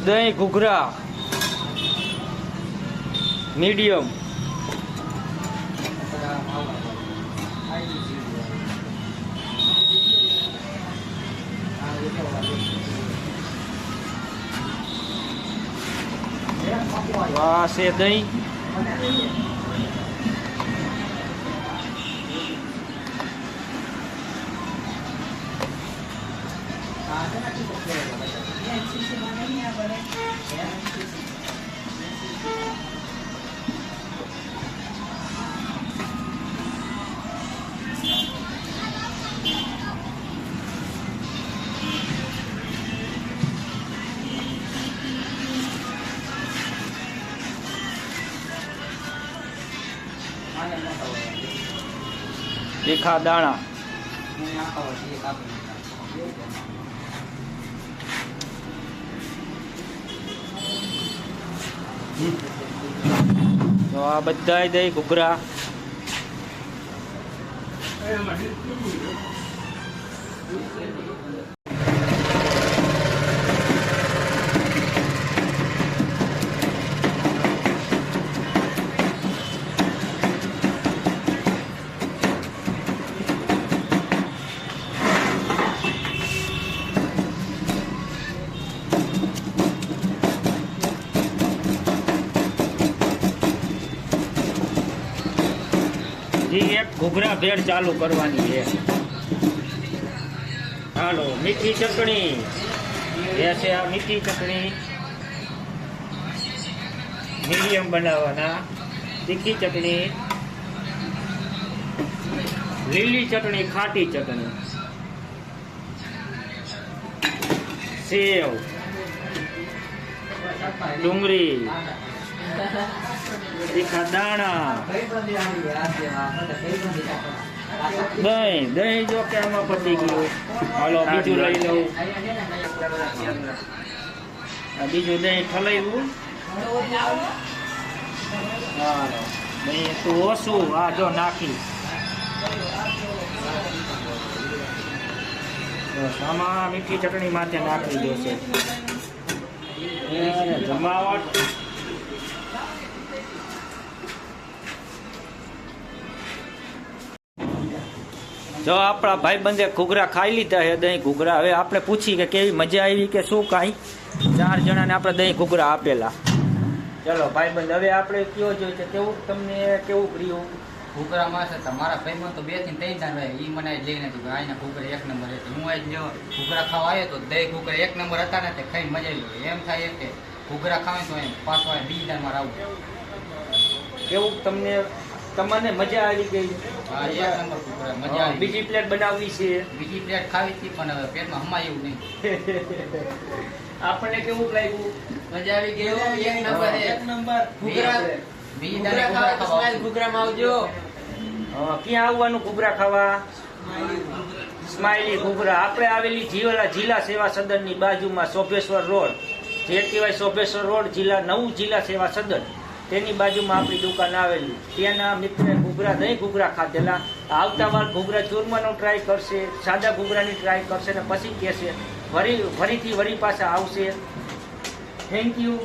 દહીં ઘૂઘરા મીડિયમ. વાહ છે દહીં. તીખા દાણા. તો આ બધા દહીં ઘૂઘરા. એક ઘૂઘરા ભેળ ચાલુ કરવાની છે. હાલો મીઠી ચટણી એ છે. આ મીઠી ચટણી મીડિયમ બનાવવાના. તીખી ચટણી, લીલી ચટણી, ખાટી ચટણી, સેવ, ડુંગળી, તીખા દાણા, દહીં. દહીં જો કે આમાં પતી ગયું. હાલો બીજું લઈ લઉં. બીજું દહીં ઠલાવ્યું. હાલો દહીં તો ઓછું. આ જો નાખી. આમાં મીઠી ચટણી માથે નાખી દેશે. જમાવટ. જો આપણા ભાઈબંધે ઘૂઘરા ખાઈ લીધા છે, દહીં ઘૂઘરા. હવે આપણે પૂછી કે કેવી મજા આવી કે શું કાંઈ. 4 જણાને આપણે દહીં ઘૂઘરા આપેલા. ચલો ભાઈબંધ હવે આપણે કયો જોઈએ કે કેવું તમને કેવું પ્રિય ઘૂઘરામાં છે. તમારા ભાઈમાં તો 2 થી 3 દાન હોય. એ મને લઈને હતું કે આના ઘૂઘરા 1 નંબર હતી. હું આજ ઘૂઘરા ખાવા આવ્યો તો દહીં ઘૂઘરા 1 નંબર હતા ને તે ખાઈને મજા આવી. એમ થાય કે ઘૂઘરા ખાવે તો એમ પાછો બીજી દાનમાં આવું. કેવું તમને મજા આવી ગઈ? હા 1 નંબર ઘૂઘરા મજા આવી. બીજી પ્લેટ બનાવવી છે? બીજી પ્લેટ ખાવી હતી પણ હવે પેટમાં હમાય એવું નહીં. આપણને કેવું લાગ્યું? મજા આવી ગઈ. 1 નંબર. 1 નંબર ઘૂઘરા. બીજી દાન ઘૂઘરામાં આવજો. ક્યાં આવવાનું ઘૂઘરા ખાવા? સ્માઇલી ઘૂઘરા. આપણે આવેલી જિલ્લા સેવા સદનની બાજુમાં સોભેશ્વર રોડ, જે કહેવાય સોભેશ્વર રોડ, નવું જિલ્લા સેવા સદન, તેની બાજુમાં આપણી દુકાન આવેલી. ત્યાંના મિત્રે ઘૂઘરા દહીં ઘૂઘરા ખાધેલા. આવતા વાર ઘૂઘરા ચૂરમાનો ટ્રાય કરશે, સાદા ઘૂઘરાની ટ્રાય કરશે ને પછી કહેશે ફરીથી પાછા આવશે. Thank you.